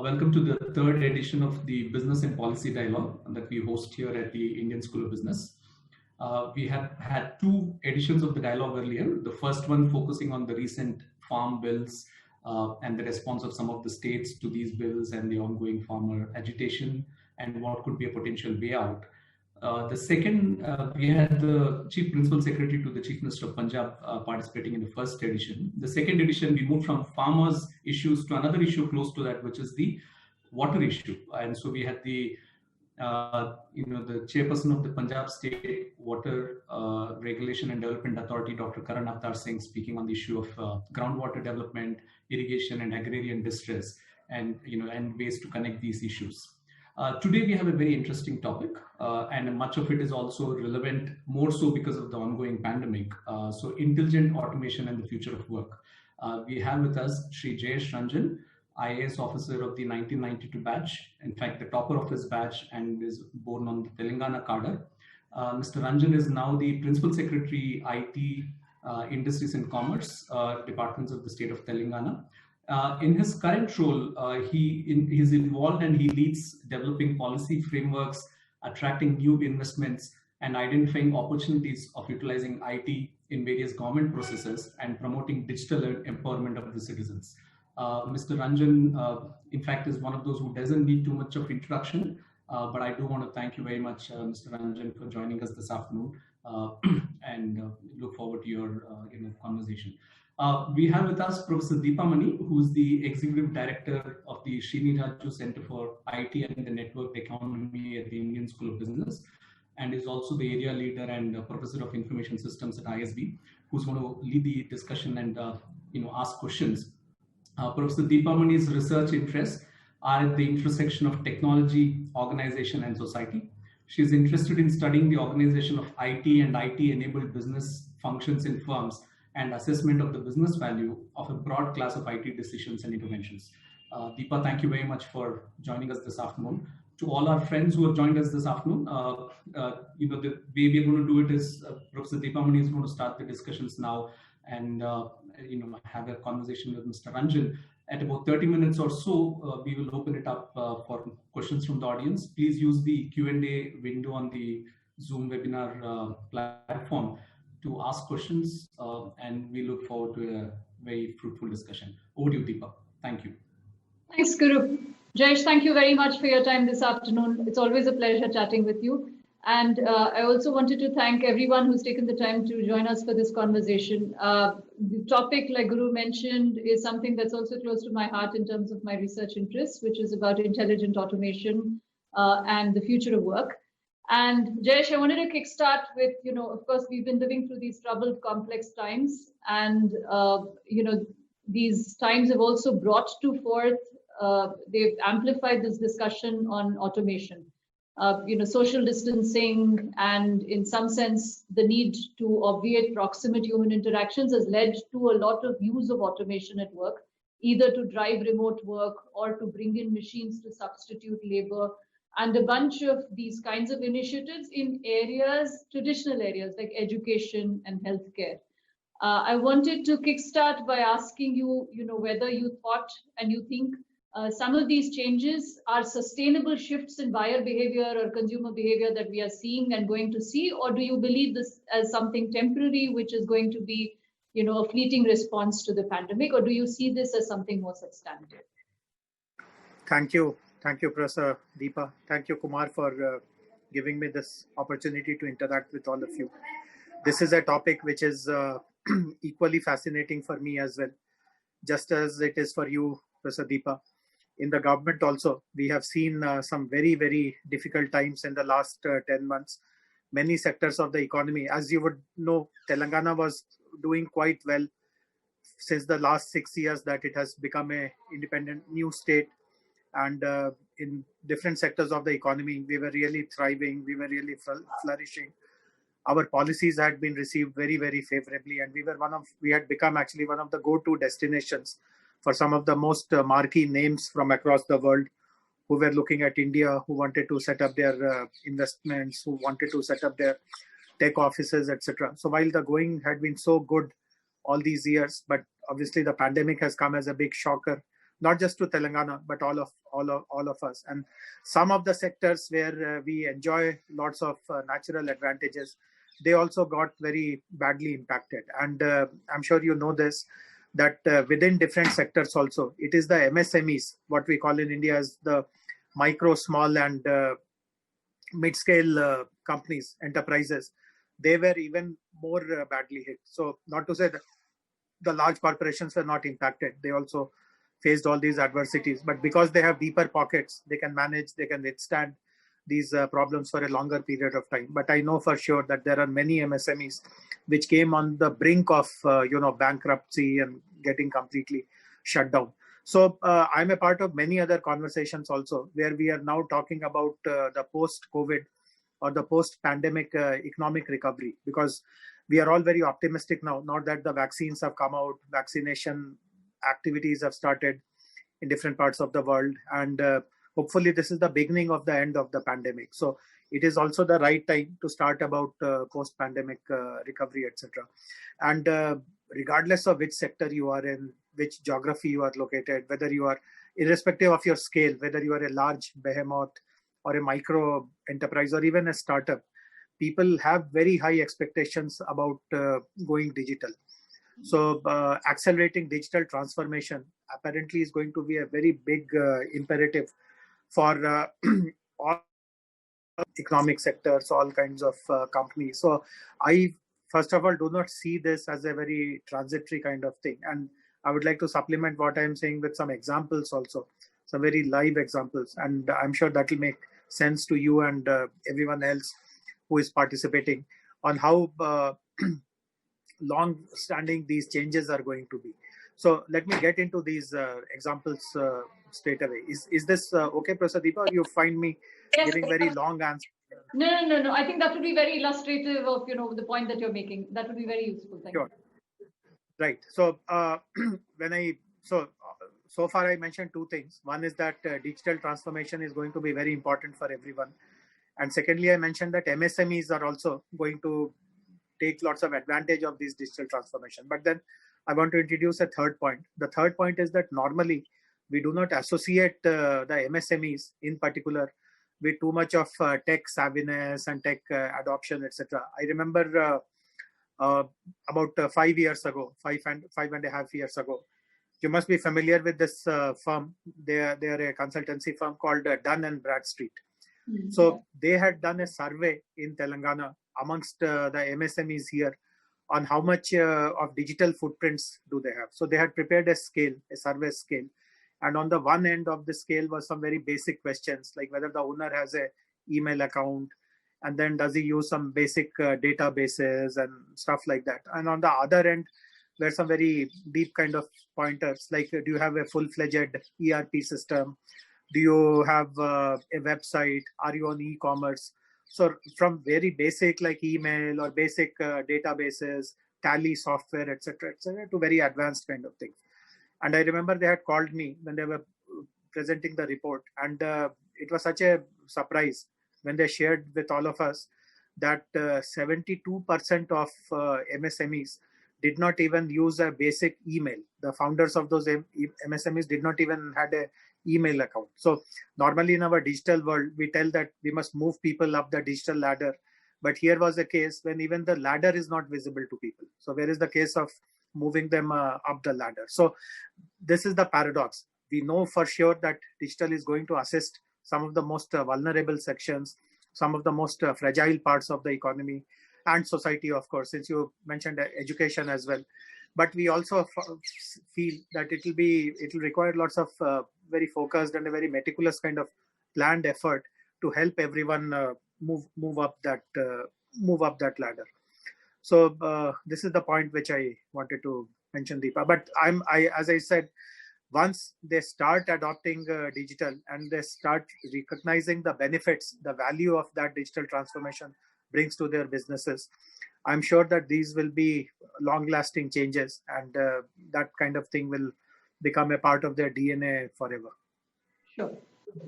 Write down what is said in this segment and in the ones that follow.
Welcome to the third edition of the Business and Policy Dialogue that we host here at the Indian School of Business. We have had two editions of the dialogue earlier. The first one focusing on the recent farm bills and the response of some of the states to these bills and the ongoing farmer agitation and what could be a potential way out. The second, we had the Chief Principal Secretary to the Chief Minister of Punjab participating in the first edition. The second edition, we moved from farmers' issues to another issue close to that, which is the water issue. And so we had the chairperson of the Punjab State Water Regulation and Development Authority, Dr. Karan Avtar Singh, speaking on the issue of groundwater development, irrigation, and agrarian distress, and ways to connect these issues. Today we have a very interesting topic, and much of it is also relevant, more so because of the ongoing pandemic. So intelligent automation and the future of work. We have with us Shri Jayesh Ranjan, IAS officer of the 1992 batch, in fact the topper of his batch, and is born on the Telangana cadre. Mr. Ranjan is now the Principal Secretary, IT, Industries and Commerce, Departments of the state of Telangana. In his current role, he is involved and he leads developing policy frameworks, attracting new investments, and identifying opportunities of utilizing IT in various government processes and promoting digital empowerment of the citizens. Mr. Ranjan, in fact, is one of those who doesn't need too much of introduction, but I do want to thank you very much, Mr. Ranjan, for joining us this afternoon, and look forward to your conversation. We have with us Professor Deepa Mani, who is the Executive Director of the Srini Raju Center for IT and the Network Economy at the Indian School of Business, and is also the area leader and Professor of Information Systems at ISB, who's going to lead the discussion and ask questions. Professor Deepa Mani's research interests are at the intersection of technology, organization, and society. She is interested in studying the organization of IT and IT-enabled business functions in firms and assessment of the business value of a broad class of IT decisions and interventions. Deepa, thank you very much for joining us this afternoon. To all our friends who have joined us this afternoon, the way we're going to do it is Professor Deepa Mani is going to start the discussions now and have a conversation with Mr. Ranjan. At about 30 minutes or so, we will open it up for questions from the audience. Please use the Q&A window on the Zoom webinar platform to ask questions, and we look forward to a very fruitful discussion. Over to you, Deepa. Thank you. Thanks, Guru. Jayesh, thank you very much for your time this afternoon. It's always a pleasure chatting with you. And I also wanted to thank everyone who's taken the time to join us for this conversation. The topic, like Guru mentioned, is something that's also close to my heart in terms of my research interests, which is about intelligent automation and the future of work. And Jayesh, I wanted to kickstart with, of course, we've been living through these troubled, complex times. And, these times have also brought to forth, they've amplified this discussion on automation. Social distancing and in some sense, the need to obviate proximate human interactions has led to a lot of use of automation at work, either to drive remote work or to bring in machines to substitute labor, and a bunch of these kinds of initiatives in traditional areas like education and healthcare. I wanted to kickstart by asking you, whether you thought and you think some of these changes are sustainable shifts in buyer behavior or consumer behavior that we are seeing and going to see, or do you believe this as something temporary, which is going to be, a fleeting response to the pandemic, or do you see this as something more substantive? Thank you. Thank you, Professor Deepa. Thank you, Kumar, for giving me this opportunity to interact with all of you. This is a topic which is equally fascinating for me as well, just as it is for you, Professor Deepa. In the government also, we have seen some very, very difficult times in the last 10 months. Many sectors of the economy, as you would know, Telangana was doing quite well since the last 6 years that it has become an independent new state. And in different sectors of the economy, we were really thriving, we were really flourishing. Our policies had been received very, very favorably, and we had become actually one of the go-to destinations for some of the most marquee names from across the world who were looking at India, who wanted to set up their investments, who wanted to set up their tech offices, etc. So while the going had been so good all these years, but obviously the pandemic has come as a big shocker not just to Telangana, but all of us. And some of the sectors where we enjoy lots of natural advantages, they also got very badly impacted. And I'm sure you know this, that within different sectors also, it is the MSMEs, what we call in India as the micro, small and mid-scale companies, enterprises, they were even more badly hit. So not to say that the large corporations were not impacted. They also faced all these adversities, but because they have deeper pockets, they can manage, they can withstand these problems for a longer period of time. But I know for sure that there are many MSMEs which came on the brink of bankruptcy and getting completely shut down. So I'm a part of many other conversations also, where we are now talking about the post-COVID or the post-pandemic economic recovery, because we are all very optimistic now that the vaccines have come out, vaccination activities have started in different parts of the world, and hopefully this is the beginning of the end of the pandemic. So it is also the right time to start about post-pandemic recovery, etc. And regardless of which sector you are in, which geography you are located, whether you are, irrespective of your scale, whether you are a large behemoth or a micro enterprise or even a startup, people have very high expectations about going digital. So accelerating digital transformation apparently is going to be a very big imperative for all economic sectors, all kinds of companies. So I, first of all, do not see this as a very transitory kind of thing. And I would like to supplement what I'm saying with some examples also, some very live examples. And I'm sure that will make sense to you and everyone else who is participating on how long-standing these changes are going to be. So let me get into these examples straight away. Is this okay, Professor Deepa, or you find me giving very long answers? No. I think that would be very illustrative of the point that you're making. That would be very useful. Thank you. Right. So so far I mentioned two things. One is that digital transformation is going to be very important for everyone. And secondly, I mentioned that MSMEs are also going to take lots of advantage of this digital transformation. But then I want to introduce a third point. The third point is that normally we do not associate the MSMEs in particular with too much of tech savviness and tech adoption, etc. I remember about 5 years ago, five and a half years ago, you must be familiar with this firm. They are a consultancy firm called Dun & Bradstreet. Mm-hmm. So they had done a survey in Telangana amongst the MSMEs here on how much of digital footprints do they have. So they had prepared a scale, a survey scale. And on the one end of the scale was some very basic questions, like whether the owner has an email account, and then does he use some basic databases and stuff like that. And on the other end, there's some very deep kind of pointers, like do you have a full-fledged ERP system? Do you have a website? Are you on e-commerce? So from very basic like email or basic databases, Tally software, etc., to very advanced kind of things. And I remember they had called me when they were presenting the report, and it was such a surprise when they shared with all of us that 72% of MSMEs did not even use a basic email. The founders of those MSMEs did not even had a email account. So normally in our digital world, we tell that we must move people up the digital ladder. But here was a case when even the ladder is not visible to people. So where is the case of moving them up the ladder? So this is the paradox. We know for sure that digital is going to assist some of the most vulnerable sections, some of the most fragile parts of the economy and society, of course, since you mentioned education as well. But we also feel that it will require lots of very focused and a very meticulous kind of planned effort to help everyone move up that ladder. So this is the point which I wanted to mention, Deepa. But as I said, once they start adopting digital and they start recognizing the benefits, the value of that digital transformation brings to their businesses, I'm sure that these will be long-lasting changes, and that kind of thing will become a part of their DNA forever. Sure.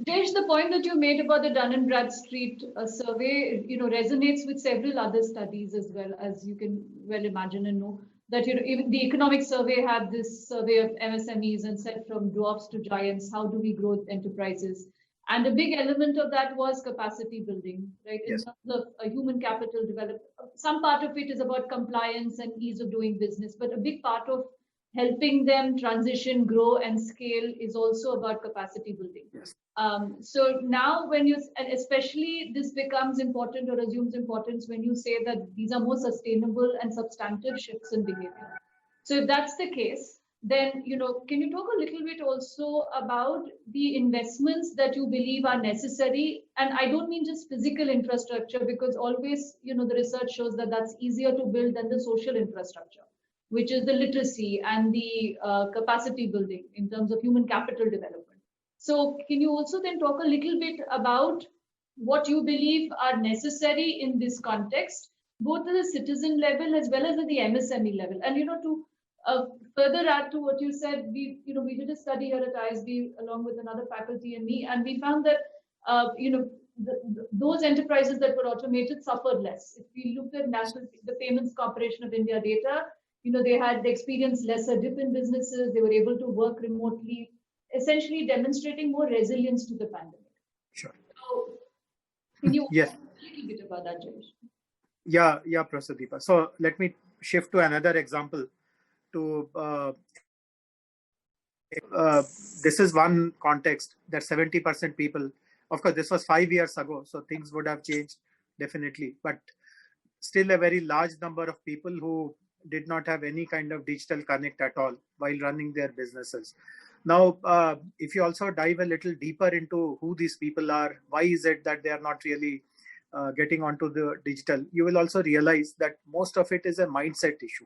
Jayesh, the point that you made about the Dun & Bradstreet survey, resonates with several other studies as well, as you can well imagine and know. that, even the economic survey had this survey of MSMEs and said from dwarfs to giants, how do we grow enterprises? And a big element of that was capacity building, right? In Yes. terms of human capital development. Some part of it is about compliance and ease of doing business, but a big part of helping them transition, grow, and scale is also about capacity building. Yes. So now when and especially this becomes important or assumes importance when you say that these are more sustainable and substantive shifts in behavior. So if that's the case, then, can you talk a little bit also about the investments that you believe are necessary? And I don't mean just physical infrastructure, because always, the research shows that that's easier to build than the social infrastructure, which is the literacy and the capacity building in terms of human capital development. So can you also then talk a little bit about what you believe are necessary in this context, both at the citizen level as well as at the MSME level? And, to further add to what you said, we did a study here at ISB along with another faculty and me, and we found that, those enterprises that were automated suffered less. If we looked at the Payments Corporation of India data, they experienced lesser dip in businesses. They were able to work remotely, essentially demonstrating more resilience to the pandemic. Sure. So, can you yes. talk a little bit about that, Jayesh? Yeah, Professor Deepa. So let me shift to another example. This is one context that 70% people, of course, this was 5 years ago, so things would have changed definitely, but still a very large number of people who did not have any kind of digital connect at all while running their businesses. Now, if you also dive a little deeper into who these people are, why is it that they are not really getting onto the digital, you will also realize that most of it is a mindset issue.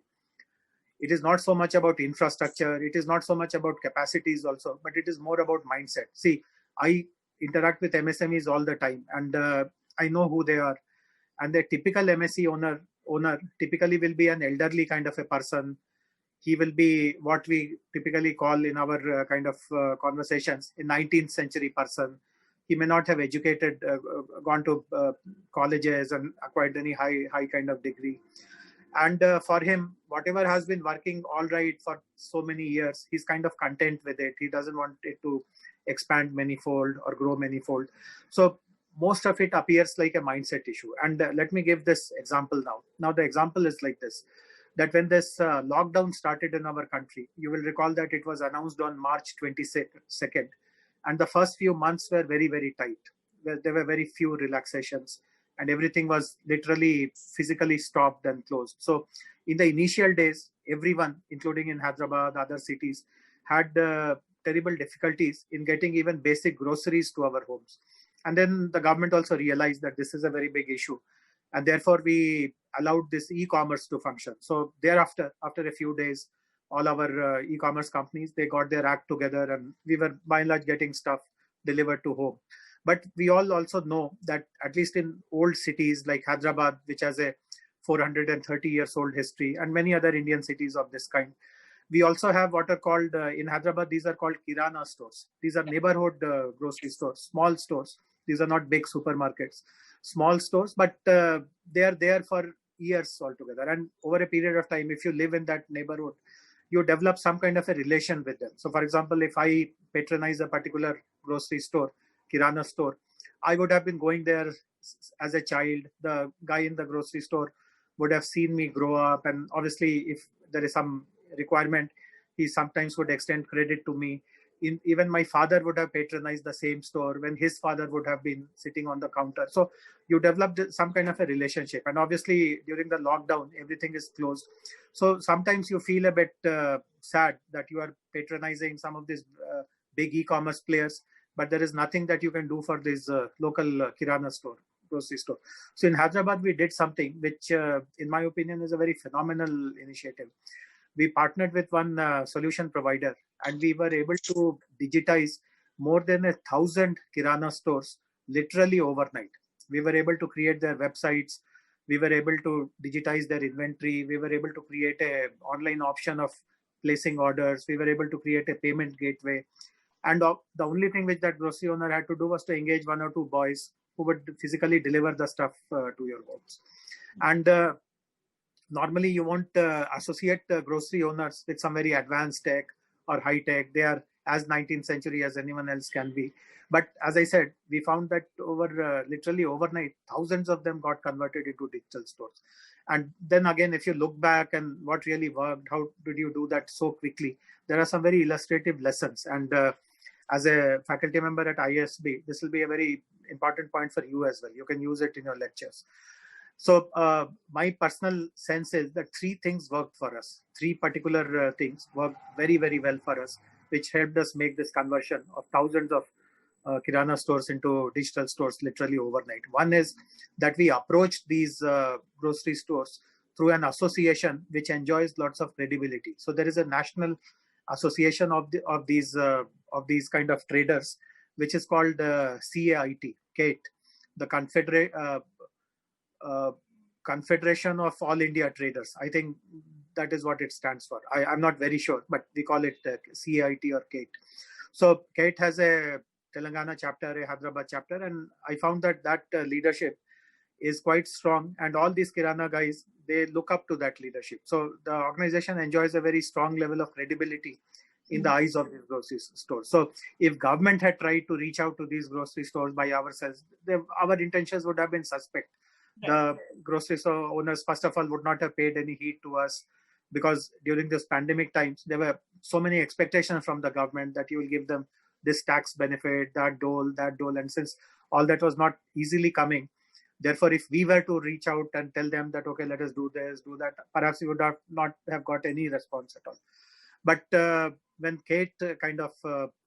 It is not so much about infrastructure, it is not so much about capacities also, but it is more about mindset. See, I interact with MSMEs all the time, and I know who they are. And the typical MSE owner typically will be an elderly kind of a person. He will be what we typically call in our kind of conversations, a 19th century person. He may not have gone to colleges and acquired any high kind of degree. And for him, whatever has been working all right for so many years, he's kind of content with it. He doesn't want it to expand manyfold or grow manyfold. So most of it appears like a mindset issue. And let me give this example now. Now the example is like this, that when this lockdown started in our country, you will recall that it was announced on March 22nd. And the first few months were very, very tight. There were very few relaxations, and everything was literally physically stopped and closed. So in the initial days, everyone, including in Hyderabad, other cities, had terrible difficulties in getting even basic groceries to our homes. And then the government also realized that this is a very big issue. And therefore, we allowed this e-commerce to function. So thereafter, after a few days, all our e-commerce companies, they got their act together, and we were by and large getting stuff delivered to home. But we all also know that at least in old cities like Hyderabad, which has a 430 years old history, and many other Indian cities of this kind, we also have what are called, in Hyderabad, these are called Kirana stores. These are neighborhood grocery stores, small stores. These are not big supermarkets, small stores, but they are there for years altogether. And over a period of time, if you live in that neighborhood, you develop some kind of a relation with them. So for example, if I patronize a particular grocery store, Kirana store, I would have been going there as a child. The guy in the grocery store would have seen me grow up. And obviously, if there is some requirement, he sometimes would extend credit to me. Even my father would have patronized the same store when his father would have been sitting on the counter. So you developed some kind of a relationship. And obviously, during the lockdown, everything is closed. So sometimes you feel a bit sad that you are patronizing some of these big e-commerce players, but there is nothing that you can do for this local Kirana store, grocery store. So in Hyderabad, we did something which, in my opinion, is a very phenomenal initiative. We partnered with one solution provider, and we were able to digitize more than 1,000 Kirana stores literally overnight. We were able to create their websites. We were able to digitize their inventory. We were able to create an online option of placing orders. We were able to create a payment gateway. And the only thing which that grocery owner had to do was to engage 1 or 2 boys who would physically deliver the stuff to your homes. And normally you won't associate grocery owners with some very advanced tech or high tech. They are as 19th century as anyone else can be. But as I said, we found that over literally overnight, thousands of them got converted into digital stores. And then again, if you look back and what really worked, how did you do that so quickly? There are some very illustrative lessons. And as a faculty member at ISB, this will be a very important point for you as well. You can use it in your lectures. So my personal sense is that three things worked for us. Three particular things worked very, very well for us, which helped us make this conversion of thousands of Kirana stores into digital stores literally overnight. One is that we approached these grocery stores through an association which enjoys lots of credibility. So there is a national association of these kind of traders, which is called CAIT, CAIT, the Confederation of All India Traders. I think that is what it stands for. I'm not very sure, but we call it CAIT or CAIT. So CAIT has a Telangana chapter, a Hyderabad chapter, and I found that leadership is quite strong, and all these Kirana guys, they look up to that leadership. So the organization enjoys a very strong level of credibility in the eyes of these grocery stores. So if government had tried to reach out to these grocery stores by ourselves, our intentions would have been suspect. The grocery store owners, first of all, would not have paid any heed to us, because during this pandemic times, there were so many expectations from the government that you will give them this tax benefit, that dole. And since all that was not easily coming, therefore, if we were to reach out and tell them that, okay, let us do this, do that, perhaps we would not have got any response at all. But when Kate kind of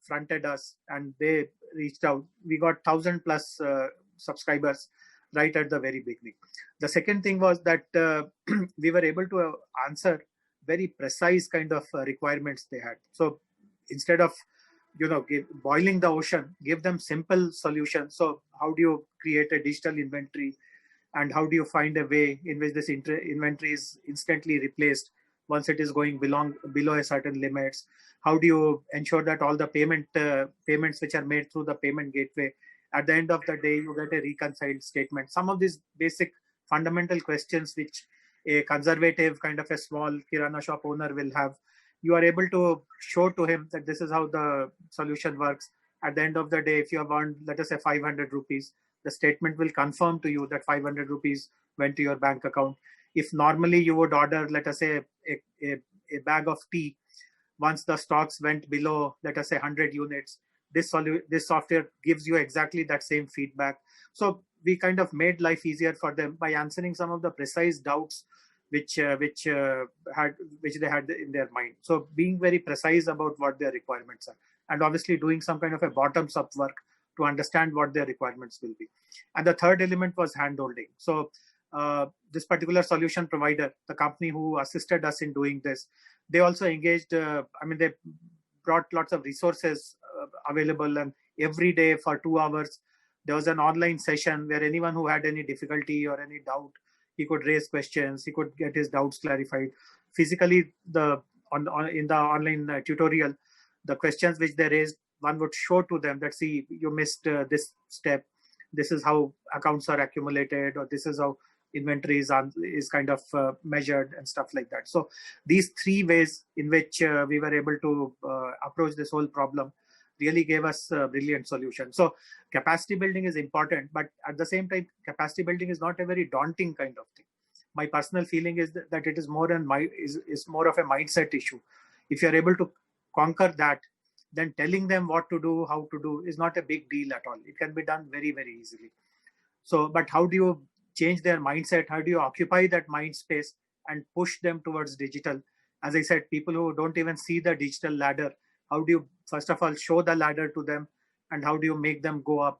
fronted us and they reached out, we got 1,000+ subscribers right at the very beginning. The second thing was that we were able to answer very precise kind of requirements they had. So instead of boiling the ocean, give them simple solutions. So how do you create a digital inventory, and how do you find a way in which this inventory is instantly replaced once it is going below a certain limits? How do you ensure that all the payments which are made through the payment gateway, at the end of the day, you get a reconciled statement? Some of these basic fundamental questions which a conservative kind of a small Kirana shop owner will have, you are able to show to him that this is how the solution works. At the end of the day, if you have earned, let us say, 500 rupees, the statement will confirm to you that 500 rupees went to your bank account. If normally you would order, let us say, a bag of tea, once the stocks went below, let us say, 100 units, this software gives you exactly that same feedback. So we kind of made life easier for them by answering some of the precise doubts which they had in their mind. So being very precise about what their requirements are, and obviously doing some kind of a bottoms-up work to understand what their requirements will be. And the third element was hand-holding. So this particular solution provider, the company who assisted us in doing this, they also engaged, they brought lots of resources available, and every day for 2 hours, there was an online session where anyone who had any difficulty or any doubt, he could raise questions, he could get his doubts clarified. Physically, in the online tutorial, the questions which they raised, one would show to them that, see, you missed this step, this is how accounts are accumulated, or this is how inventory is kind of measured, and stuff like that. So these 3 ways in which we were able to approach this whole problem really gave us a brilliant solution. So capacity building is important, but at the same time, capacity building is not a very daunting kind of thing. My personal feeling is that it is more of a mindset issue. If you're able to conquer that, then telling them what to do, how to do is not a big deal at all. It can be done very, very easily. So, but how do you change their mindset? How do you occupy that mind space and push them towards digital? As I said, people who don't even see the digital ladder, how do you, first of all, show the ladder to them, and how do you make them go up?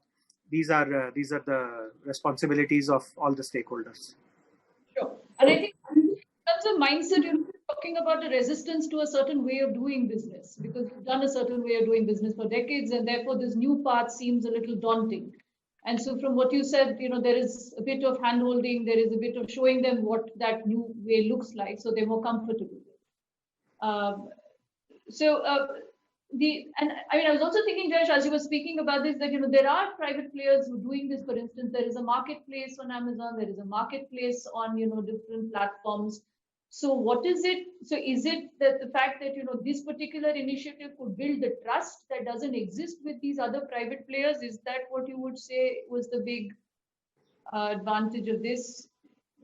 These are the responsibilities of all the stakeholders. Sure. And I think in terms of mindset, you're talking about a resistance to a certain way of doing business, because you've done a certain way of doing business for decades, and therefore this new path seems a little daunting. And so from what you said, there is a bit of hand-holding, there is a bit of showing them what that new way looks like, so they're more comfortable with. I was also thinking, Jayesh, as you were speaking about this, that there are private players who are doing this. For instance, there is a marketplace on Amazon, there is a marketplace on different platforms. So what is it? So is it that the fact that, this particular initiative could build the trust that doesn't exist with these other private players? Is that what you would say was the big advantage of this?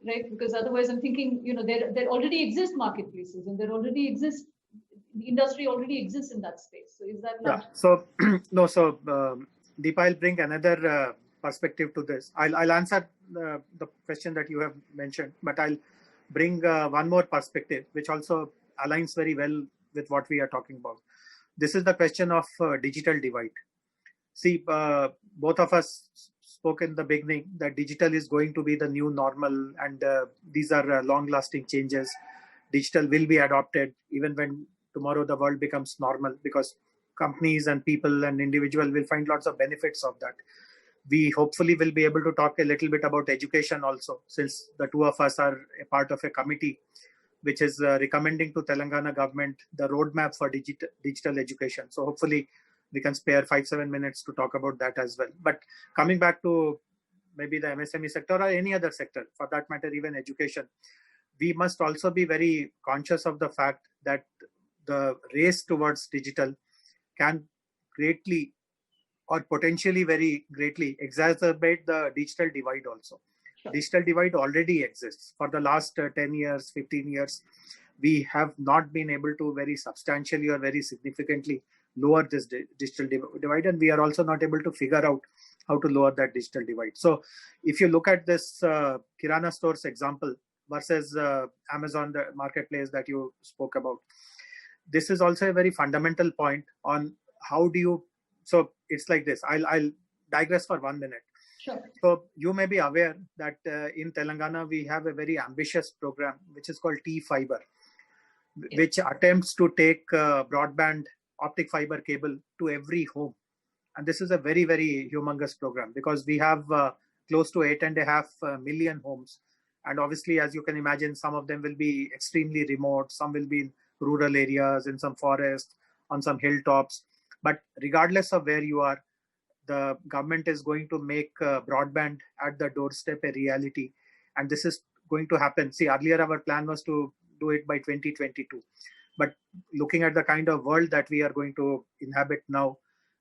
Right? Because otherwise I'm thinking, there already exist marketplaces and the industry already exists in that space. So is that not? Yeah. So no. So Deepa, I'll bring another perspective to this. I'll answer the question that you have mentioned, but I'll bring one more perspective, which also aligns very well with what we are talking about. This is the question of digital divide. See, both of us spoke in the beginning that digital is going to be the new normal, and these are long-lasting changes. Digital will be adopted even when tomorrow the world becomes normal, because companies and people and individuals will find lots of benefits of that. We hopefully will be able to talk a little bit about education also, since the two of us are a part of a committee which is recommending to Telangana government the roadmap for digital education. So hopefully we can spare 5-7 minutes to talk about that as well. But coming back to maybe the MSME sector or any other sector, for that matter, even education, we must also be very conscious of the fact that the race towards digital can greatly or potentially very greatly exacerbate the digital divide also. Sure. Digital divide already exists. For the last 10 years, 15 years, we have not been able to very substantially or very significantly lower this digital divide, and we are also not able to figure out how to lower that digital divide. So if you look at this Kirana stores example versus Amazon, the marketplace that you spoke about, this is also a very fundamental point on how do you, so it's like this. I'll digress for 1 minute. Sure. So you may be aware that in Telangana, we have a very ambitious program, which is called T-Fiber, yes, which attempts to take broadband optic fiber cable to every home. And this is a very, very humongous program, because we have close to 8.5 million homes. And obviously, as you can imagine, some of them will be extremely remote. Some will be in rural areas, in some forests, on some hilltops. But regardless of where you are, the government is going to make broadband at the doorstep a reality. And this is going to happen. See, earlier our plan was to do it by 2022. But looking at the kind of world that we are going to inhabit now,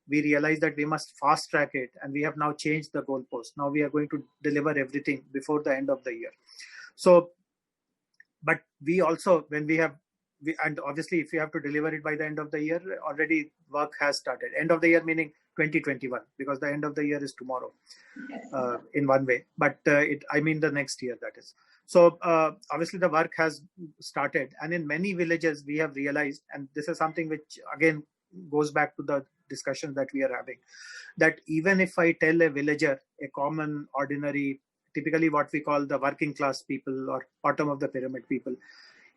we realize that we must fast track it. And we have now changed the goalpost. Now we are going to deliver everything before the end of the year. So, but we also, when we have, and obviously if we have to deliver it by the end of the year, already work has started. End of the year meaning 2021, because the end of the year is tomorrow, in one way. But I mean the next year, that is. So obviously the work has started. And in many villages, we have realized, and this is something which again goes back to the discussion that we are having, that even if I tell a villager, a common, ordinary, typically what we call the working class people or bottom of the pyramid people,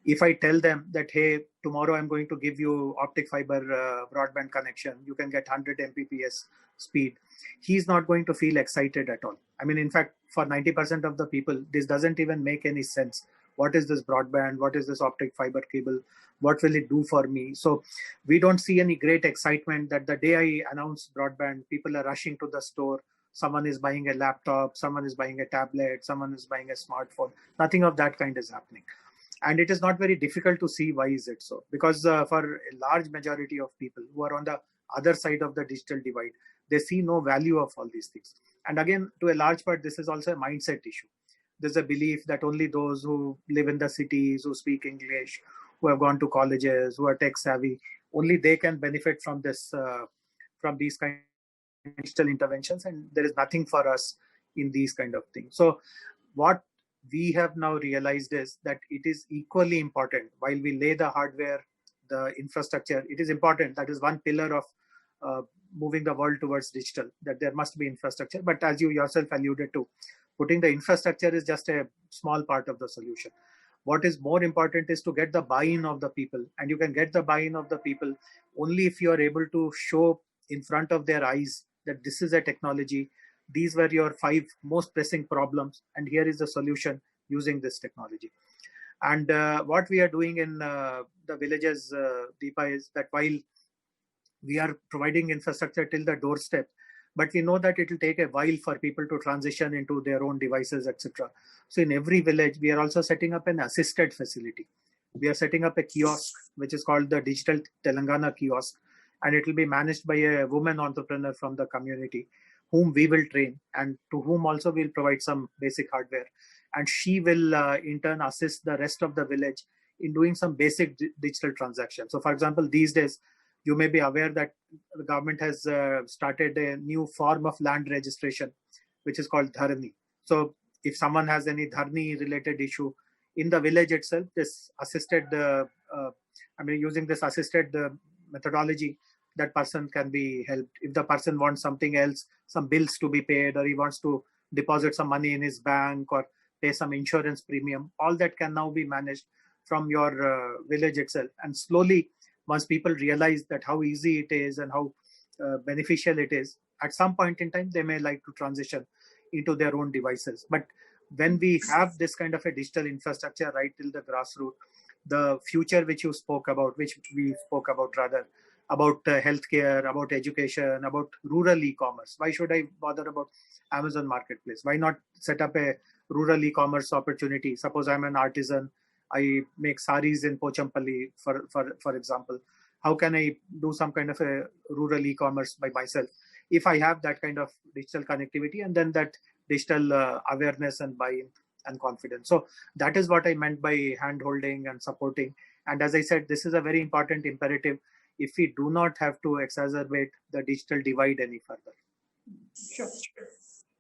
if I tell them that, hey, tomorrow I'm going to give you optic fiber broadband connection, you can get 100 Mbps speed, he's not going to feel excited at all. I mean, in fact, for 90% of the people, this doesn't even make any sense. What is this broadband? What is this optic fiber cable? What will it do for me? So we don't see any great excitement that the day I announce broadband, people are rushing to the store. Someone is buying a laptop, someone is buying a tablet, someone is buying a smartphone. Nothing of that kind is happening. And it is not very difficult to see why is it so. Because for a large majority of people who are on the other side of the digital divide, they see no value of all these things. And again, to a large part, this is also a mindset issue. There's a belief that only those who live in the cities, who speak English, who have gone to colleges, who are tech savvy, only they can benefit from this, from these kind of digital interventions. And there is nothing for us in these kind of things. So what we have now realized is that it is equally important, while we lay the hardware, the infrastructure, it is important. That is one pillar of moving the world towards digital, that there must be infrastructure. But as you yourself alluded to, putting the infrastructure is just a small part of the solution. What is more important is to get the buy-in of the people. And you can get the buy-in of the people only if you are able to show in front of their eyes that this is a technology. These were your 5 most pressing problems, and here is the solution using this technology. And what we are doing in the villages, Deepa, is that while we are providing infrastructure till the doorstep, but we know that it will take a while for people to transition into their own devices, etc. So in every village, we are also setting up an assisted facility. We are setting up a kiosk, which is called the Digital Telangana Kiosk, and it will be managed by a woman entrepreneur from the community, whom we will train and to whom also we'll provide some basic hardware. And she will in turn assist the rest of the village in doing some basic digital transactions. So for example, these days, you may be aware that the government has started a new form of land registration, which is called Dharani. So if someone has any Dharani related issue in the village itself, this assisted, using this assisted methodology, that person can be helped. If the person wants something else, some bills to be paid, or he wants to deposit some money in his bank or pay some insurance premium, all that can now be managed from your village itself. And slowly, once people realize that how easy it is and how beneficial it is, at some point in time, they may like to transition into their own devices. But when we have this kind of a digital infrastructure right till the grassroots, the future which we spoke about rather, about healthcare, about education, about rural e-commerce. Why should I bother about Amazon Marketplace? Why not set up a rural e-commerce opportunity? Suppose I'm an artisan, I make saris in Pochampalli, for example. How can I do some kind of a rural e-commerce by myself if I have that kind of digital connectivity and then that digital awareness and buy-in and confidence? So that is what I meant by hand-holding and supporting. And as I said, this is a very important imperative if we do not have to exacerbate the digital divide any further. Sure.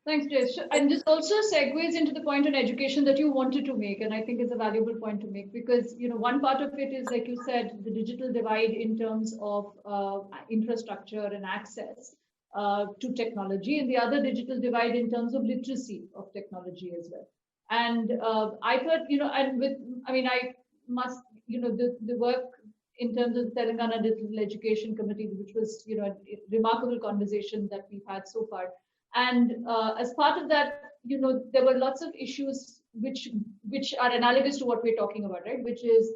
Thanks, Jayesh. And this also segues into the point on education that you wanted to make, and I think it's a valuable point to make, because one part of it is, like you said, the digital divide in terms of infrastructure and access to technology, and the other digital divide in terms of literacy of technology as well. And I thought, I must, the work in terms of the Telangana Digital Education Committee, which was, a remarkable conversation that we've had so far. And as part of that, there were lots of issues which are analogous to what we're talking about, right? Which is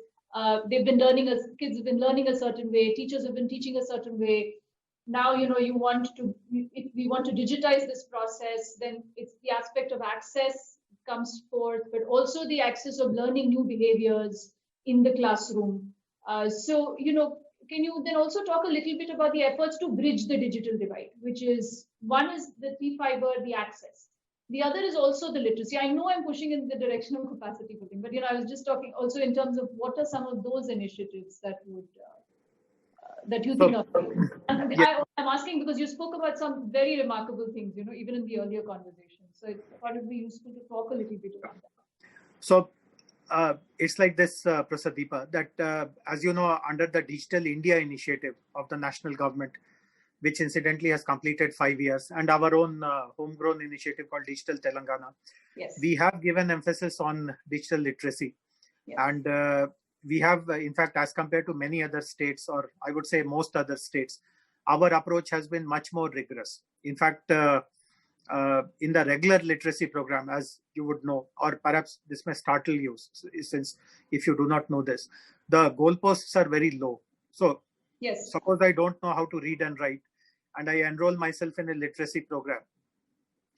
kids have been learning a certain way, teachers have been teaching a certain way. Now, if we want to digitize this process, then it's the aspect of access comes forth, but also the access of learning new behaviors in the classroom. So, can you then also talk a little bit about the efforts to bridge the digital divide, which is, one is the T-Fiber, the access. The other is also the literacy. I know I'm pushing in the direction of capacity building, but I was just talking also in terms of what are some of those initiatives that would that you think of. And yeah. I'm asking because you spoke about some very remarkable things, even in the earlier conversation. So I thought it would be useful to talk a little bit about that. So it's like this, Professor Deepa, that as you know, under the Digital India initiative of the national government, which incidentally has completed 5 years, and our own homegrown initiative called Digital Telangana, yes, we have given emphasis on digital literacy. Yes. And we have, in fact, as compared to many other states, or I would say most other states, our approach has been much more rigorous. In fact, in the regular literacy program, as you would know, or perhaps this may startle you, since if you do not know this, the goalposts are very low. So yes, suppose I don't know how to read and write, and I enroll myself in a literacy program.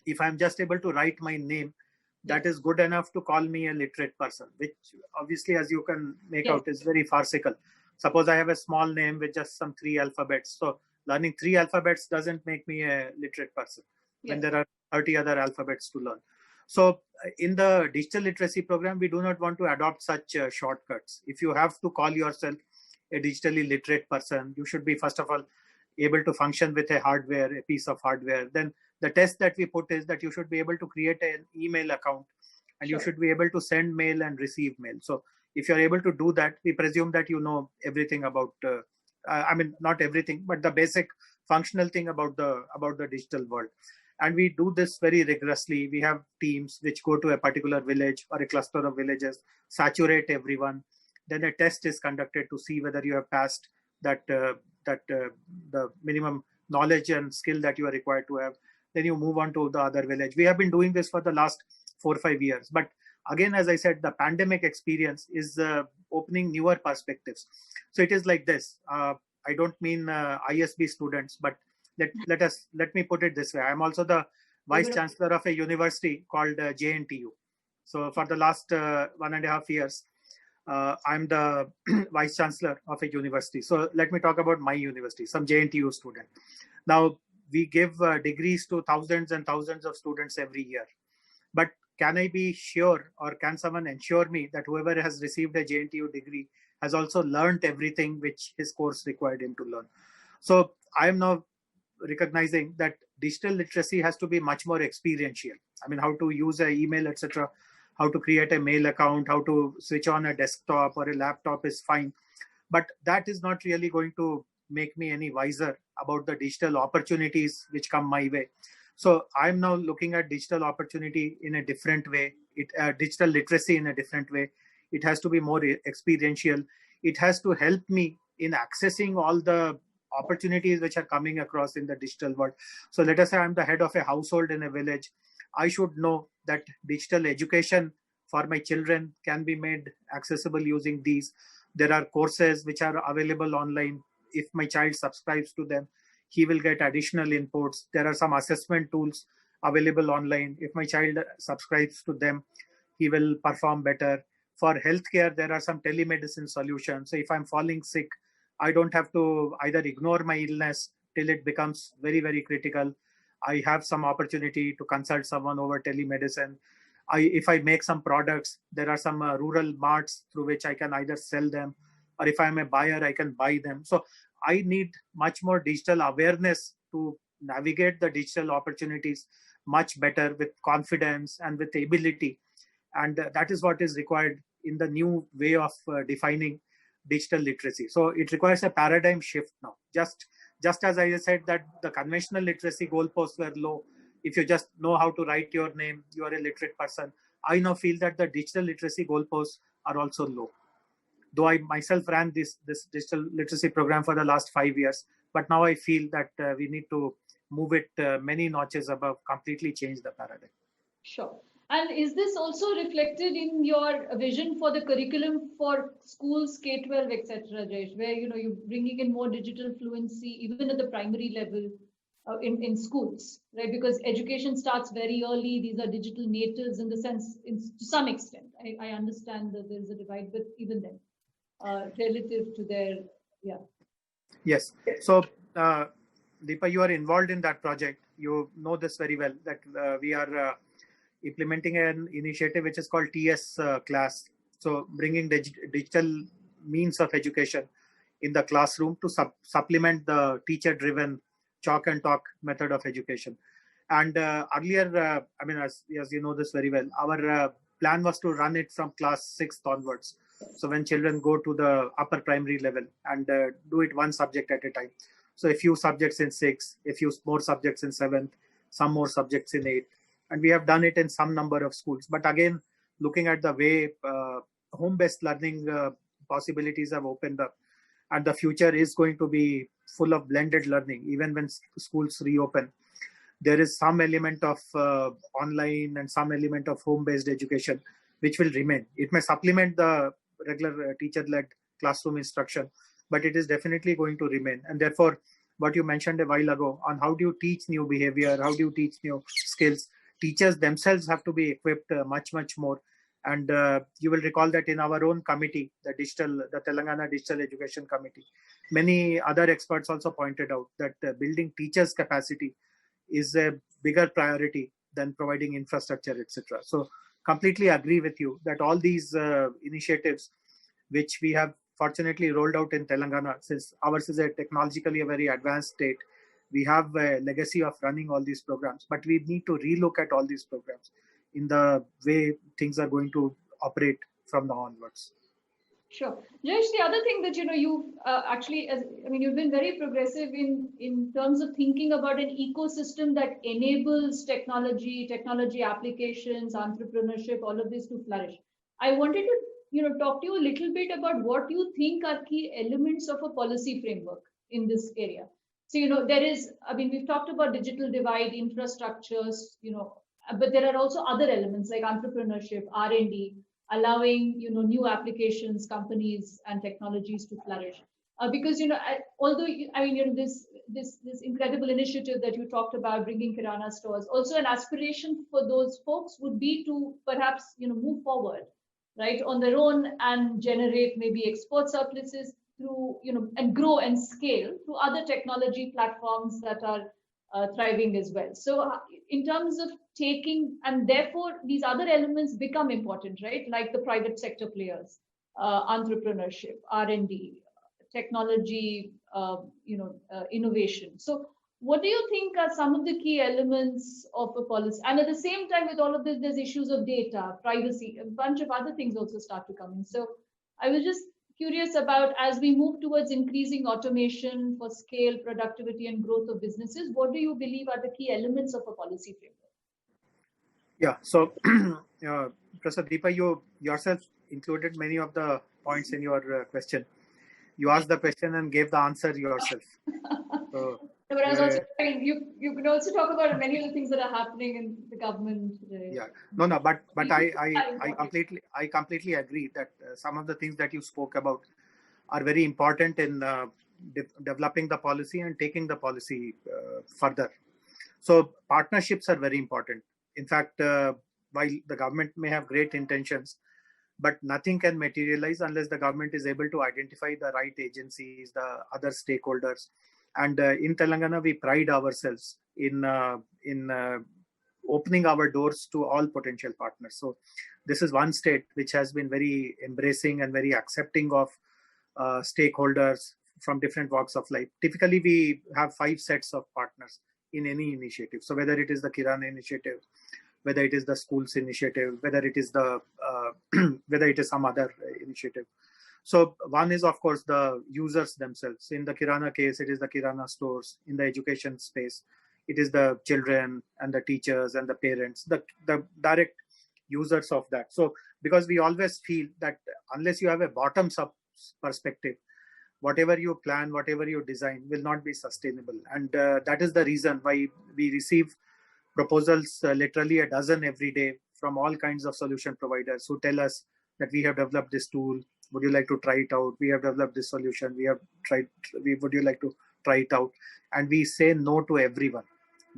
If I'm just able to write my name, that is good enough to call me a literate person, which obviously, as you can make out, is very farcical. Suppose I have a small name with just some 3 alphabets. So learning 3 alphabets doesn't make me a literate person when there are 30 other alphabets to learn. So in the digital literacy program, we do not want to adopt such shortcuts. If you have to call yourself a digitally literate person, you should be, first of all, able to function with a piece of hardware. Then the test that we put is that you should be able to create an email account, and you should be able to send mail and receive mail. So if you're able to do that, we presume that you know everything about, not everything, but the basic functional thing about the digital world. And we do this very rigorously. We have teams which go to a particular village or a cluster of villages, saturate everyone. Then a test is conducted to see whether you have passed the minimum knowledge and skill that you are required to have. Then you move on to the other village. We have been doing this for the last 4 or 5 years. But again, as I said, the pandemic experience is opening newer perspectives. So it is like this. I don't mean ISB students, but let me put it this way. I'm also the vice chancellor of a university called JNTU. So for the last 1.5 years, I'm the vice chancellor of a university. So let me talk about my university, some JNTU student. Now, we give degrees to thousands and thousands of students every year. But can I be sure, or can someone ensure me that whoever has received a JNTU degree has also learned everything which his course required him to learn? So I am now recognizing that digital literacy has to be much more experiential. I mean, how to use an email, etc., how to create a mail account, how to switch on a desktop or a laptop is fine. But that is not really going to make me any wiser about the digital opportunities which come my way. So I'm now looking at digital opportunity in a different way, digital literacy in a different way. It has to be more experiential. It has to help me in accessing all the opportunities which are coming across in the digital world. So let us say I'm the head of a household in a village. I should know that digital education for my children can be made accessible using these. There are courses which are available online. If my child subscribes to them, he will get additional inputs. There are some assessment tools available online. If my child subscribes to them, he will perform better. For healthcare, there are some telemedicine solutions. So if I'm falling sick, I don't have to either ignore my illness till it becomes very, very critical. I have some opportunity to consult someone over telemedicine. If I make some products, there are some rural marts through which I can either sell them, or if I'm a buyer, I can buy them. So I need much more digital awareness to navigate the digital opportunities much better with confidence and with ability. And that is what is required in the new way of defining digital literacy. So it requires a paradigm shift now. Just as I said that the conventional literacy goalposts were low. If you just know how to write your name, you are a literate person. I now feel that the digital literacy goalposts are also low. Though I myself ran this digital literacy program for the last 5 years, but now I feel that we need to move it many notches above, completely change the paradigm. Sure. And is this also reflected in your vision for the curriculum for schools, K-12, etc., Jayesh, where you're bringing in more digital fluency even at the primary level in schools, right? Because education starts very early. These are digital natives in the sense, to some extent. I understand that there's a divide, but even then, relative to their, yeah. Yes. So, Deepa, you are involved in that project. You know this very well, that we are implementing an initiative which is called TS Class. So bringing digital means of education in the classroom to supplement the teacher-driven chalk and talk method of education. And earlier, I mean, as you know this very well, our plan was to run it from class 6th onwards. So when children go to the upper primary level and do it one subject at a time. So a few subjects in 6th, a few more subjects in 7th, some more subjects in 8th. And we have done it in some number of schools. But again, looking at the way home-based learning possibilities have opened up, and the future is going to be full of blended learning, even when schools reopen. There is some element of online and some element of home-based education, which will remain. It may supplement the regular teacher-led classroom instruction, but it is definitely going to remain. And therefore, what you mentioned a while ago on how do you teach new behavior, how do you teach new skills, teachers themselves have to be equipped much more. And you will recall that in our own committee, the Telangana Digital Education Committee, many other experts also pointed out that building teachers' capacity is a bigger priority than providing infrastructure, etc. So completely agree with you that all these initiatives, which we have fortunately rolled out in Telangana, since ours is technologically a very advanced state, we have a legacy of running all these programs, but we need to relook at all these programs in the way things are going to operate from now onwards. Sure. Jayesh, the other thing that, you've actually, you've been very progressive in terms of thinking about an ecosystem that enables technology applications, entrepreneurship, all of this to flourish. I wanted to, talk to you a little bit about what you think are key elements of a policy framework in this area. So, there is, we've talked about digital divide, infrastructures, but there are also other elements like entrepreneurship, R&D, allowing, new applications, companies, and technologies to flourish. Because, although, this incredible initiative that you talked about, bringing Kirana stores, also an aspiration for those folks would be to perhaps move forward, right, on their own and generate maybe export surpluses through and grow and scale through other technology platforms that are thriving as well. So in terms of taking, and therefore these other elements become important, right, like the private sector players, entrepreneurship, R&D, technology, innovation. So what do you think are some of the key elements of a policy? And at the same time, with all of this, there's issues of data, privacy, a bunch of other things also start to come in. So I was just curious about, as we move towards increasing automation for scale, productivity, and growth of businesses, what do you believe are the key elements of a policy framework? Yeah, so Professor Deepa, you yourself included many of the points in your question. You asked the question and gave the answer yourself. So, but I was also saying, you can also talk about many of the things that are happening in the government today. Yeah, no, but I completely agree that some of the things that you spoke about are very important in developing the policy and taking the policy further. So partnerships are very important. In fact, while the government may have great intentions, but nothing can materialize unless the government is able to identify the right agencies, the other stakeholders. And in Telangana, we pride ourselves in opening our doors to all potential partners. So this is one state which has been very embracing and very accepting of stakeholders from different walks of life. Typically, we have 5 sets of partners in any initiative. So whether it is the Kirana initiative, whether it is the schools initiative, whether it is the whether it is some other initiative. So one is, of course, the users themselves. In the Kirana case, it is the Kirana stores. In the education space, it is the children and the teachers and the parents, the direct users of that. So because we always feel that unless you have a bottoms-up perspective, whatever you plan, whatever you design will not be sustainable. And that is the reason why we receive proposals literally a dozen every day from all kinds of solution providers who tell us that we have developed this tool. Would you like to try it out? We have developed this solution. Would you like to try it out? And we say no to everyone.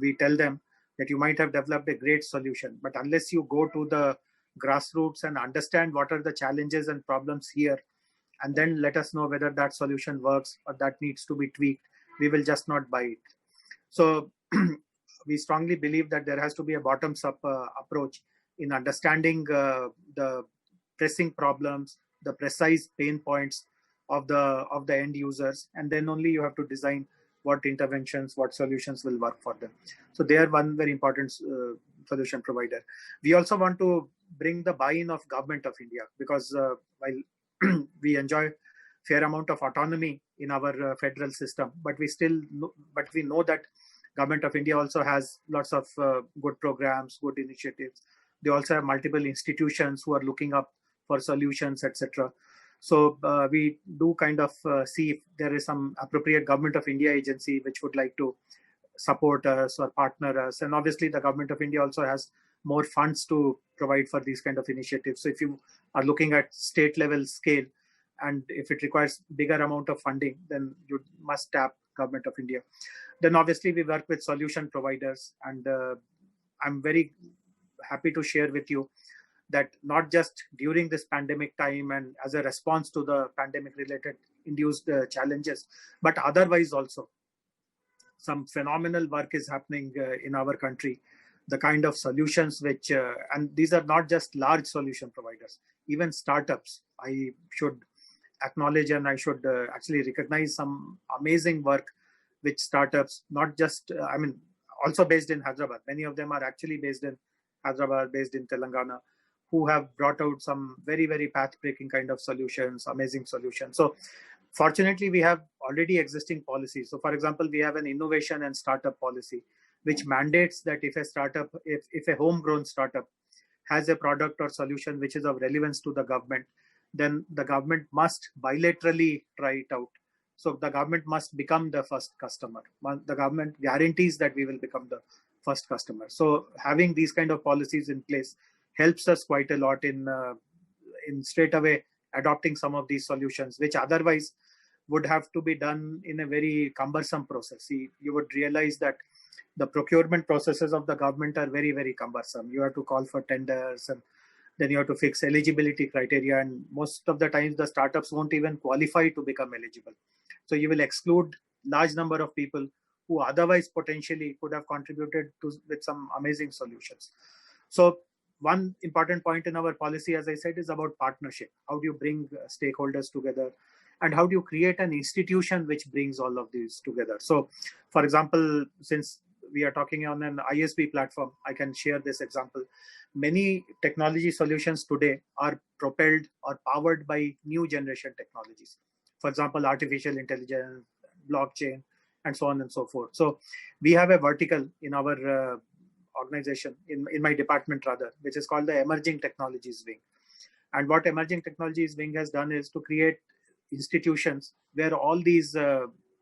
We tell them that you might have developed a great solution, but unless you go to the grassroots and understand what are the challenges and problems here, and then let us know whether that solution works or that needs to be tweaked, we will just not buy it. So we strongly believe that there has to be a bottoms-up approach in understanding the pressing problems, the precise pain points of the end users, and then only you have to design what interventions, what solutions will work for them. So they are one very important solution provider. We also want to bring the buy-in of Government of India, because while we enjoy fair amount of autonomy in our federal system, but we know that Government of India also has lots of good programs, good initiatives. They also have multiple institutions who are looking up for solutions, etc. So we do kind of see if there is some appropriate Government of India agency which would like to support us or partner us. And obviously the Government of India also has more funds to provide for these kind of initiatives. So if you are looking at state level scale, and if it requires bigger amount of funding, then you must tap Government of India. Then obviously we work with solution providers, and I'm very happy to share with you that not just during this pandemic time and as a response to the pandemic related induced challenges, but otherwise also some phenomenal work is happening in our country. The kind of solutions which, and these are not just large solution providers, even startups. I should acknowledge and I should actually recognize some amazing work which startups, not just, also based in Hyderabad. Many of them are actually based in Hyderabad, based in Telangana, who have brought out some very, very path-breaking kind of solutions, amazing solutions. So fortunately, we have already existing policies. So for example, we have an innovation and startup policy, which mandates that if a startup, if a homegrown startup has a product or solution which is of relevance to the government, then the government must bilaterally try it out. So the government must become the first customer. The government guarantees that we will become the first customer. So having these kind of policies in place helps us quite a lot in straight away adopting some of these solutions, which otherwise would have to be done in a very cumbersome process. You would realize that the procurement processes of the government are very, very cumbersome. You have to call for tenders, and then you have to fix eligibility criteria. And most of the times the startups won't even qualify to become eligible. So you will exclude large number of people who otherwise potentially could have contributed with some amazing solutions. So one important point in our policy, as I said, is about partnership. How do you bring stakeholders together? And how do you create an institution which brings all of these together? So, for example, since we are talking on an ISB platform, I can share this example. Many technology solutions today are propelled or powered by new generation technologies. For example, artificial intelligence, blockchain, and so on and so forth. So we have a vertical in our organization, in my department rather, which is called the Emerging Technologies Wing. And what Emerging Technologies Wing has done is to create institutions where all these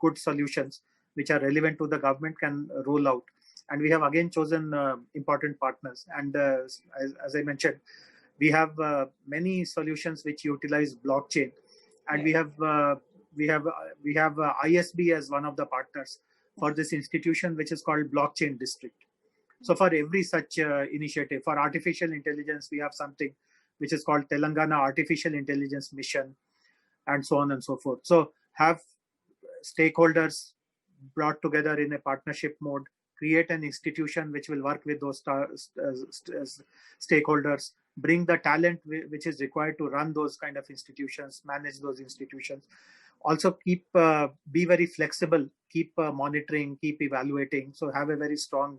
good solutions which are relevant to the government can roll out. And we have again chosen important partners. And as I mentioned, we have many solutions which utilize blockchain, and we have ISB as one of the partners for this institution, which is called Blockchain District. So for every such initiative, for artificial intelligence, we have something which is called Telangana Artificial Intelligence Mission, and so on and so forth. So have stakeholders brought together in a partnership mode, create an institution which will work with those stakeholders, bring the talent which is required to run those kind of institutions, manage those institutions. Also be very flexible, keep monitoring, keep evaluating. So have a very strong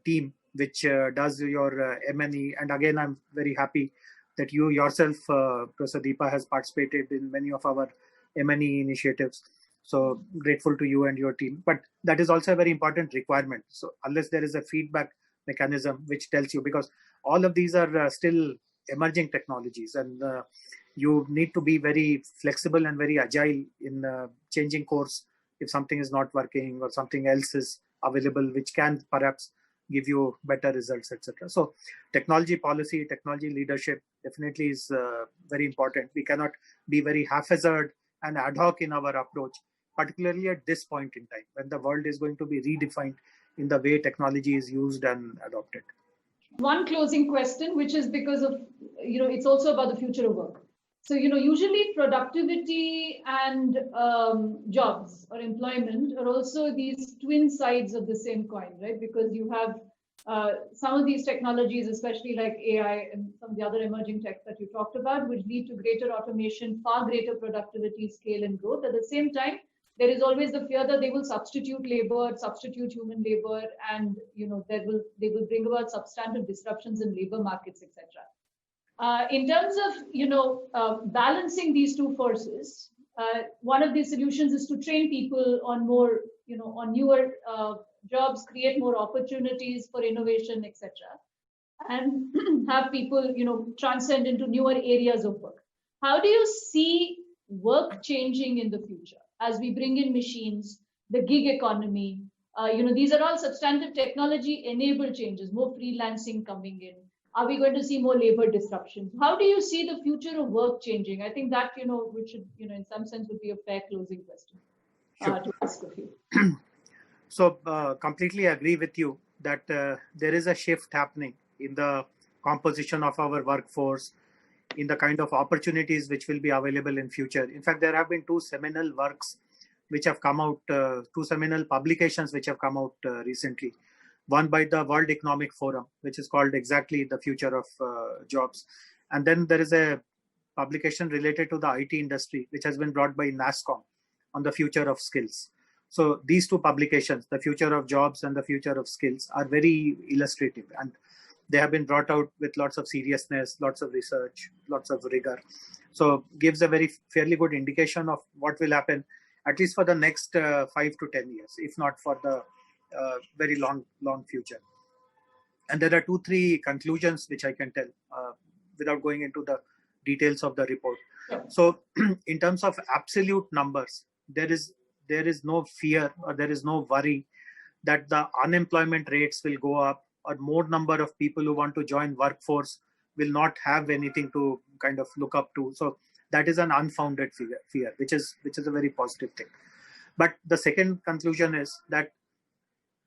team which does your M&E. And again, I'm very happy that you yourself, Professor Deepa, has participated in many of our M&E initiatives. So grateful to you and your team. But that is also a very important requirement. So unless there is a feedback mechanism which tells you, because all of these are still emerging technologies, and you need to be very flexible and very agile in changing course if something is not working or something else is available which can perhaps give you better results, etc. So technology policy, technology leadership definitely is very important. We cannot be very haphazard and ad hoc in our approach, particularly at this point in time when the world is going to be redefined in the way technology is used and adopted. One closing question, which is because of, it's also about the future of work. So, usually productivity and jobs or employment are also these twin sides of the same coin, right? Because you have some of these technologies, especially like AI and some of the other emerging tech that you talked about, which lead to greater automation, far greater productivity, scale, and growth. At the same time, there is always the fear that they will substitute labor, substitute human labor, and they will bring about substantive disruptions in labor markets, etc. In terms of balancing these two forces, one of the solutions is to train people on more, on newer jobs, create more opportunities for innovation, etc., and have people, transcend into newer areas of work. How do you see work changing in the future as we bring in machines, the gig economy? These are all substantive technology-enabled changes, more freelancing coming in. Are we going to see more labor disruptions? How do you see the future of work changing? I think that, which should, in some sense would be a fair closing question to ask of you. So completely agree with you that there is a shift happening in the composition of our workforce, in the kind of opportunities which will be available in future. In fact, there have been two seminal works which have come out, two seminal publications which have come out recently. One by the World Economic Forum, which is called exactly The Future of Jobs. And then there is a publication related to the IT industry, which has been brought by NASSCOM on the future of skills. So these two publications, The Future of Jobs and The Future of Skills, are very illustrative. And they have been brought out with lots of seriousness, lots of research, lots of rigor. So gives a very fairly good indication of what will happen, at least for the next 5 to 10 years, if not for the very long future. And there are 2-3 conclusions which I can tell without going into the details of the report. So in terms of absolute numbers, there is no fear or there is no worry that the unemployment rates will go up or more number of people who want to join workforce will not have anything to kind of look up to. So that is an unfounded fear, which is a very positive thing. But the second conclusion is that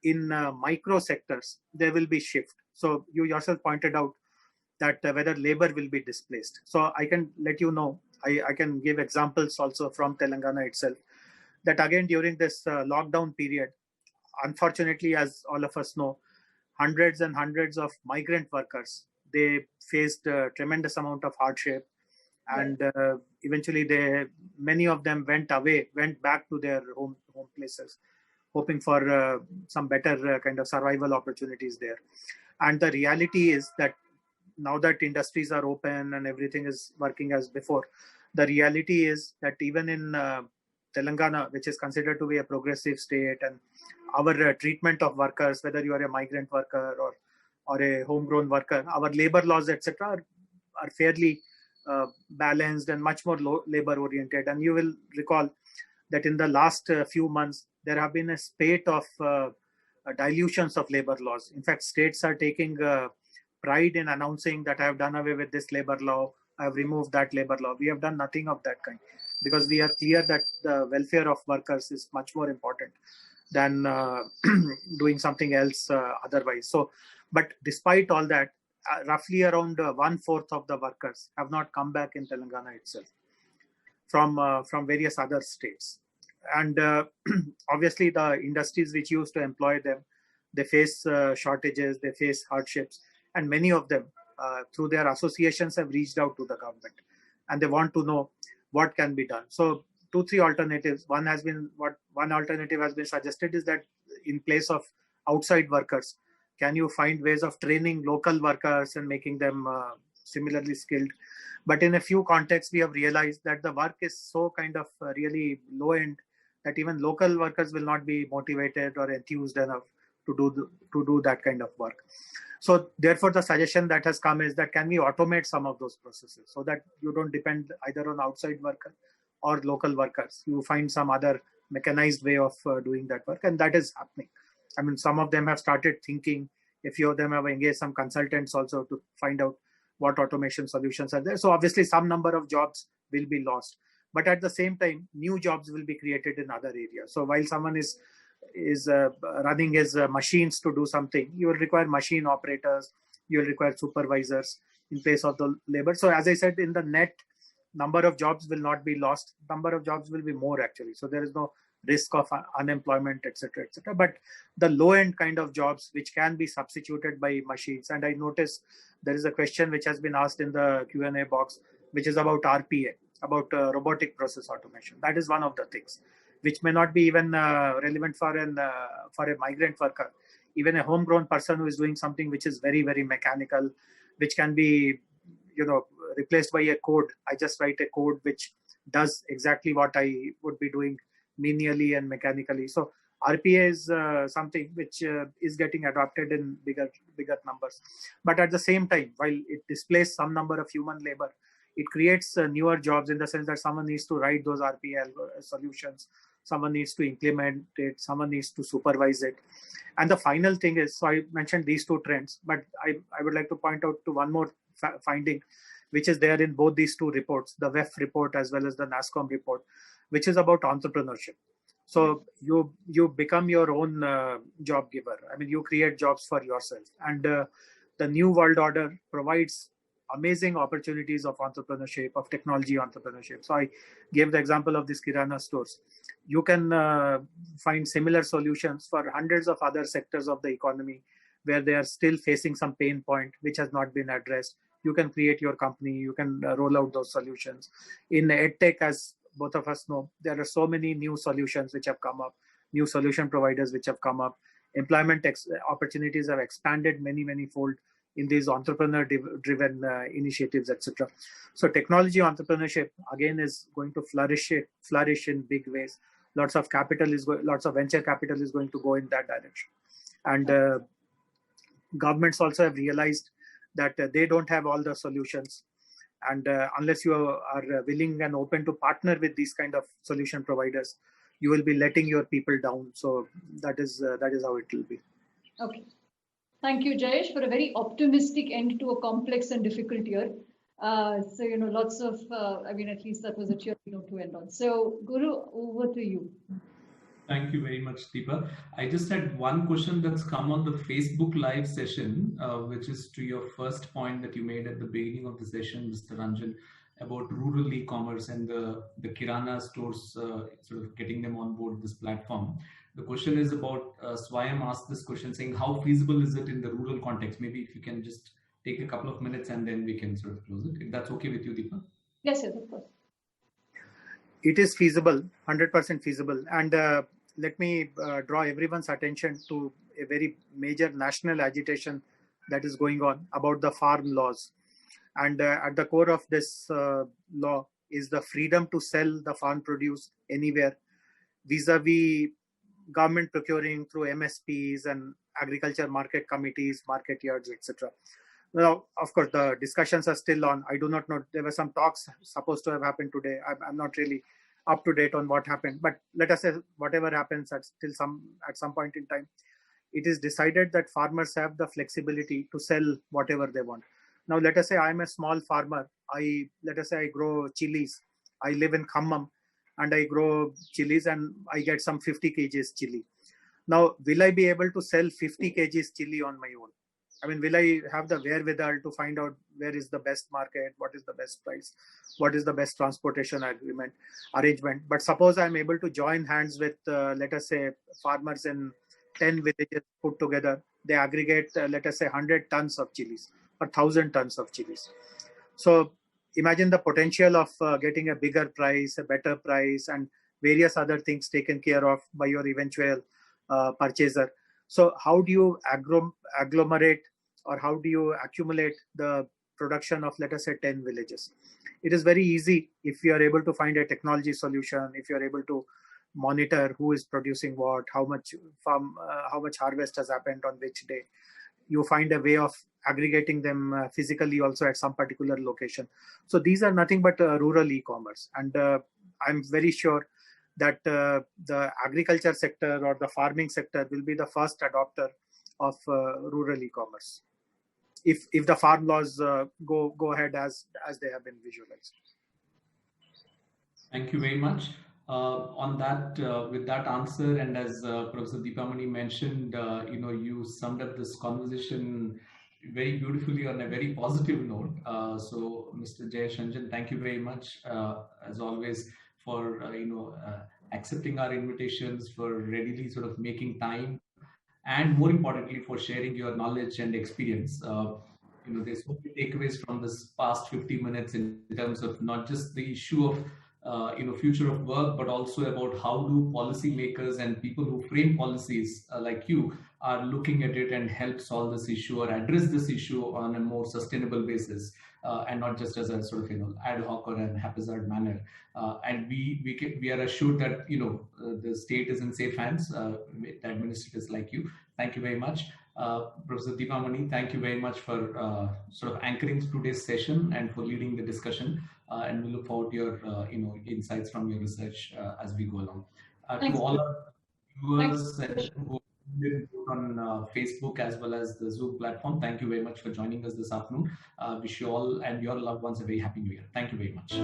in micro sectors, there will be shift. So you yourself pointed out that whether labor will be displaced. So I can let you know, I can give examples also from Telangana itself, that again during this lockdown period, unfortunately, as all of us know, hundreds and hundreds of migrant workers, they faced a tremendous amount of hardship, and eventually many of them went back to their home places, hoping for some better kind of survival opportunities there. And the reality is that now that industries are open and everything is working as before, the reality is that even in Telangana, which is considered to be a progressive state, and our treatment of workers, whether you are a migrant worker or a homegrown worker, our labor laws, etc., are fairly balanced and much more labor oriented. And you will recall that in the last few months, there have been a spate of dilutions of labor laws. In fact, states are taking pride in announcing that I have done away with this labor law, I have removed that labor law. We have done nothing of that kind, because we are clear that the welfare of workers is much more important than doing something else otherwise. So, but despite all that, roughly around 1/4 of the workers have not come back in Telangana itself from various other states. And obviously the industries which used to employ them, they face shortages, they face hardships, and many of them through their associations have reached out to the government, and they want to know what can be done. So 2-3 alternatives. One alternative has been suggested is that in place of outside workers, can you find ways of training local workers and making them similarly skilled? But in a few contexts, we have realized that the work is so kind of really low end that even local workers will not be motivated or enthused enough to do that kind of work. So therefore, the suggestion that has come is that can we automate some of those processes so that you don't depend either on outside workers or local workers. You find some other mechanized way of doing that work, and that is happening. I mean, some of them have started thinking. A few of them have engaged some consultants also to find out what automation solutions are there. So obviously some number of jobs will be lost, but at the same time, new jobs will be created in other areas. So while someone is running his machines to do something, you will require machine operators, you will require supervisors in place of the labor. So as I said, in the net, number of jobs will not be lost, number of jobs will be more actually. So there is no risk of unemployment, etc., etc. But the low end kind of jobs which can be substituted by machines. And I noticed there is a question which has been asked in the Q&A box, which is about RPA, about robotic process automation. That is one of the things which may not be even relevant for a migrant worker. Even a homegrown person who is doing something which is very, very mechanical, which can be, replaced by a code. I just write a code which does exactly what I would be doing manually and mechanically. So RPA is something which is getting adopted in bigger numbers. But at the same time, while it displaces some number of human labor, it creates newer jobs in the sense that someone needs to write those RPA solutions, someone needs to implement it, someone needs to supervise it. And the final thing is, so I mentioned these two trends, but I would like to point out to one more finding, which is there in both these two reports, the WEF report as well as the NASSCOM report, which is about entrepreneurship. So you become your own job giver. I mean, you create jobs for yourself. And the New World Order provides amazing opportunities of entrepreneurship, of technology entrepreneurship. So I gave the example of these Kirana stores. You can find similar solutions for hundreds of other sectors of the economy where they are still facing some pain point which has not been addressed. You can create your company, you can roll out those solutions. In EdTech, as both of us know, there are so many new solutions which have come up, new solution providers which have come up. Employment opportunities have expanded many fold in these entrepreneur-driven initiatives, etc. So technology entrepreneurship again is going to flourish in big ways. Lots of venture capital is going to go in that direction, and governments also have realized that they don't have all the solutions, and unless you are willing and open to partner with these kind of solution providers, you will be letting your people down. So that is how it will be. Okay. Thank you, Jayesh, for a very optimistic end to a complex and difficult year. So, lots of, at least that was a cheery note to end on. So, Guru, over to you. Thank you very much, Deepa. I just had one question that's come on the Facebook Live session, which is to your first point that you made at the beginning of the session, Mr. Ranjan, about rural e-commerce and the Kirana stores, sort of getting them on board this platform. The question is about, Swayam asked this question saying, how feasible is it in the rural context? Maybe if you can just take a couple of minutes and then we can sort of close it. If that's okay with you, Deepa? Yes, of course. It is feasible, 100% feasible. And let me draw everyone's attention to a very major national agitation that is going on about the farm laws. And at the core of this law is the freedom to sell the farm produce anywhere, vis-a-vis government procuring through MSPs and agriculture market committees, market yards, etc. Now, of course, the discussions are still on. I do not know. There were some talks supposed to have happened today. I'm not really up to date on what happened, but let us say whatever happens at some point in time, it is decided that farmers have the flexibility to sell whatever they want. Now, let us say I'm a small farmer. Let us say I grow chilies. I live in Khammam and I grow chilies and I get some 50 kgs chili. Now, will I be able to sell 50 kgs chili on my own? I mean, will I have the wherewithal to find out where is the best market, what is the best price, what is the best transportation arrangement? But suppose I'm able to join hands with, let us say, farmers in 10 villages put together. They aggregate, let us say, 100 tons of chilies or 1,000 tons of chilies. So imagine the potential of getting a bigger price, a better price, and various other things taken care of by your eventual purchaser. So how do you agglomerate or how do you accumulate the production of, let us say, 10 villages? It is very easy if you are able to find a technology solution, if you are able to monitor who is producing what, how much harvest has happened on which day. You find a way of aggregating them physically also at some particular location. So these are nothing but rural e-commerce. And I'm very sure that the agriculture sector or the farming sector will be the first adopter of rural e-commerce if the farm laws go ahead as they have been visualized. Thank you very much. On that, with that answer, and as Professor Deepamani mentioned, you summed up this conversation very beautifully on a very positive note. So, Mr. Jayesh Ranjan, thank you very much, as always, for accepting our invitations, for readily sort of making time, and more importantly, for sharing your knowledge and experience. There's so many takeaways from this past 50 minutes in terms of not just the issue of future of work, but also about how do policymakers and people who frame policies like you are looking at it and help solve this issue or address this issue on a more sustainable basis, and not just as a sort of ad hoc or an haphazard manner. And we are assured that the state is in safe hands with administrators like you. Thank you very much. Professor Deepamani, thank you very much for sort of anchoring today's session and for leading the discussion. And we look forward to your insights from your research as we go along. To all our viewers who are on Facebook as well as the Zoom platform, thank you very much for joining us this afternoon. Wish you all and your loved ones a very happy New Year. Thank you very much.